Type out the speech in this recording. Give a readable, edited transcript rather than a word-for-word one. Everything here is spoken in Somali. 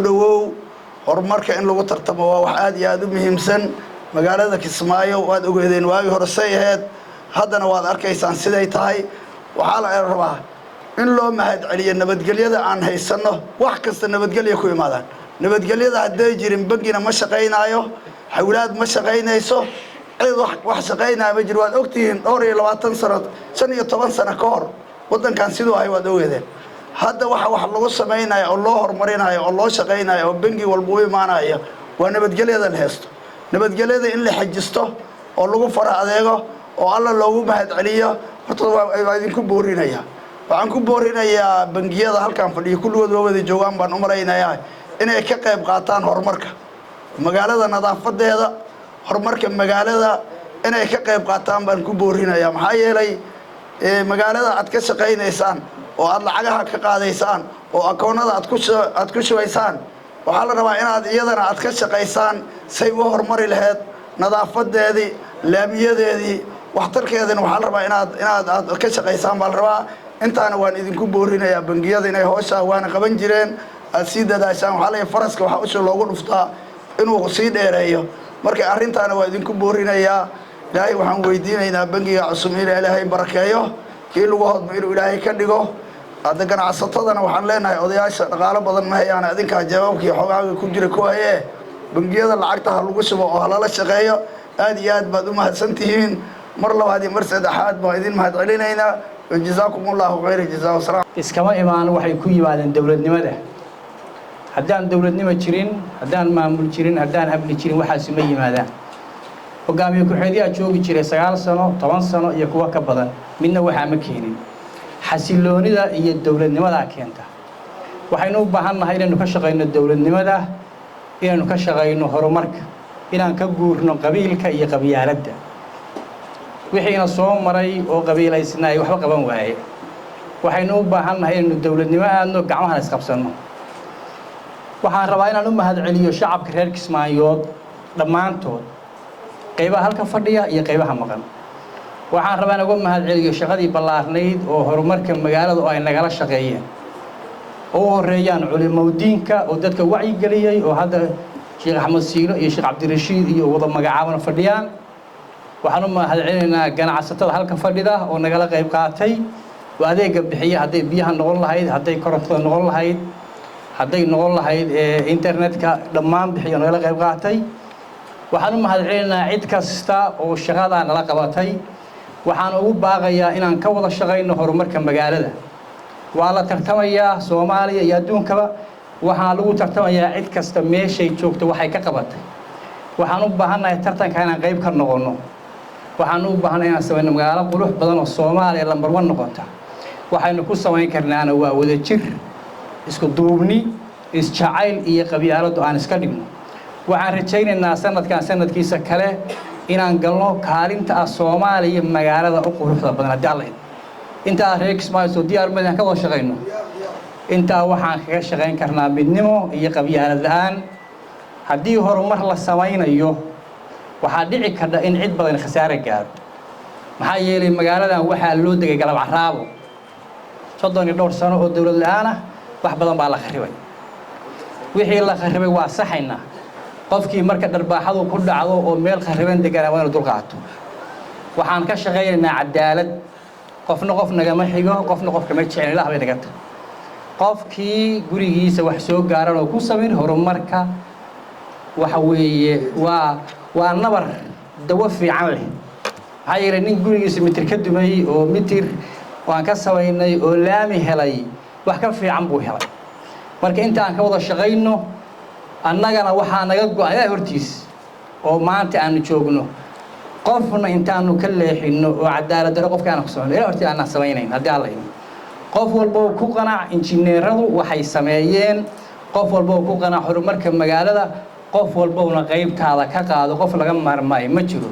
دو horumarka in lagu tartamo waa wax aad iyo aad u muhiimsan magaalada Kismaayo waad ogeedeen waagi hore sayaheed haddana waad arkaysaan siday tahay waxa la rabaa in loo mahad celiyo nabadgelyada aan haysano wax kasta nabadgelyo ku imaadaan nabadgelyada haday jirin bangina ma shaqeynaayo xawlaad ma shaqeynayso cid wax shaqeynaa ma jiro waad ogtihiin 20 sano 15 sano ka hor wadankan sidoo ay waad ogeedeen hadda wax lagu sameeyay oo loo horumarinayo oo loo shaqeynayo oo bangi walba u imaanayo waa nabadgelyada la haysto nabadgelyada in la xajisto oo lagu fara adeego oo alla loogu mahad celiyo horta waa idinku boorinaya waxaan ku boorinayaa bangiyada halkan fadhiyo kulligood wada joogan baan u maraynayaa inay ka qayb qaataan horumarka magaalada nadaafadeeda horumarka magaalada inay ka qayb qaataan baan ku boorinayaa maxaa yeelay magaalada aad ka shaqeynaysaan oo aad lacagaha ka qaadaysaan oo akoonada aad ku shubaysaan waxa la rabaa inaad iyadana aad ka shaqeysaan say u horumari lahayd nadaafadeedii laamiyadeedii waxtarkeedana waxa la rabaa inaad ka shaqeysaan baa la rabaa intaana waan idinku boorinayaa bangiyada inay hoosha waana qaban jireen aad sii dadaashaan waxa la faraska waxa usoo loogu dhuftaa inuu sii dheereeyo marka arrintaana waa idinku boorinayaa ilaahay waxaan weydiinaynaa bangiga cusub in ilaahay barakeeyo kii lagu hodmo inuu ilaahay ka dhigo hadda ganacsatadana waxaan leenahay odayaasha dhaqaale badan ma hayaan adinka jawaabkii xogaaga ku jira ku haye bangiyada lacagta lagu shubo oo la shaqeeyo aad iyo aad baad u mahadsantihiin mar labaad iyo mar saddexaad baan idin mahad celinaynaa jazakumullahu khayr jazaa wa salaam iskama imaan waxay ku yimaadeen dawladnimada haddaan dawladnimo jirin haddaan maamul jirin haddaan amni jirin waxaas ma yimaadaan hogaamiye ku-xigeenka joogi jiray 9 sano 10 sano iyo kuwa ka badan midna waxa ma keenin xasiloonida iyo dawladnimada keenta waxaynu u baahannahay inaynu ka shaqeyno dawladnimada inaynu ka shaqeyno horumarka inaan ka guurno qabiilka iyo qabyaaladda wixiina soo maray oo qabiilaysnaa waxba qaban waaye waxaynu u baahannahay inaynu dawladnimo aadno gacmaha isqabsano waxaan rabaa inaan u mahad celiyo shacabka reer Kismaayood dhamaantood qaybaha halka fadhiya iyo qaybaha maqan waxaan rabaa inaan uga mahad celiyo shaqadii ballaarnayd oo horumarka magaalada oo ay nagala shaqeeyeen oo horeeyaan culimadiinka oo dadka wacyi galiyay oo hadda Sheekh Axmed Siino iyo Sheekh Cabdirashiid iyo wada magacaabana fadhiyaan waxaan u mahad celinaynaa ganacsatada halka fadhida oo nagala qayb qaatay oo adeega bixiya haday biyaha noqon lahayd haday korontada noqon lahayd haday noqon lahayd internetka dhammaan bixiya nagala qayb qaatay waxaan u mahad celinaynaa cid kasta oo shaqada nala qabatay waxaan ugu baaqayaa inaan ka wada shaqeyno horumarka magaalada waa la tartamayaa Soomaaliya iyo adduunkaba waxaan lagu tartamayaa cid kasta meeshay joogto waxay ka qabatay waxaan u baahanahay tartanka inaan qayb ka noqono waxaan u baahanahay inaan sameeyno magaalo qurux badan oo Soomaaliya lambar 1 noqota waxaynu ku sameyn karnaana waa wada jir isku duubni isjacayl iyo qabyaaladu aan iska dhigno waxaan rajaynaynaa sanadkan sanadkiisa kale inaan galno kaalinta Soomaaliya magaalada u quruxda badan hadii alla inta reer Kismaayo diyaar ma ka wada shaqeyno inta waxaan kaga shaqeyn karnaa midnimo iyo qabyaalad la'aan hadii horumar la sameynayo waxa dhici karta in cid badan khasaare gaaro maxaa yeelay magaaladan waxa loo degay galab caraabo 32 sano oo dawlad la'aan ah wax badan baa la kharibay wixii la kharibay waa saxayna qofkii marka darbaaxadu ku dhacdo oo meel khariban degan waa inuu dul qaato waxaan ka shaqeeynaa cadaalad qofna qof nagama xigo qofna qof kama jecel ilaahay naga tahay qofkii gurigiisa wax soo gaaran oo ku sameyn horumarka waxa weeye waa nabar dawo fiican leh hay'ad nin gurigiisa mitir ka dumay oo mitir waan ka sameynay oo laami helay wax ka fiican buu helay marka inta aan ka wada shaqeyno annagana waxa naga go'ay hortiis oo maanta aan joogno qofna intaanu ka leexino oo cadaalad daro qofkaana ku socdo hortii aan sameeynayn hadii alla qof walba ku qanaac injineeradu waxay sameeyeen qof walba ku qanaac horumarka magaalada qof walba una qaybtaada ka qaado qof laga maarmay ma jiro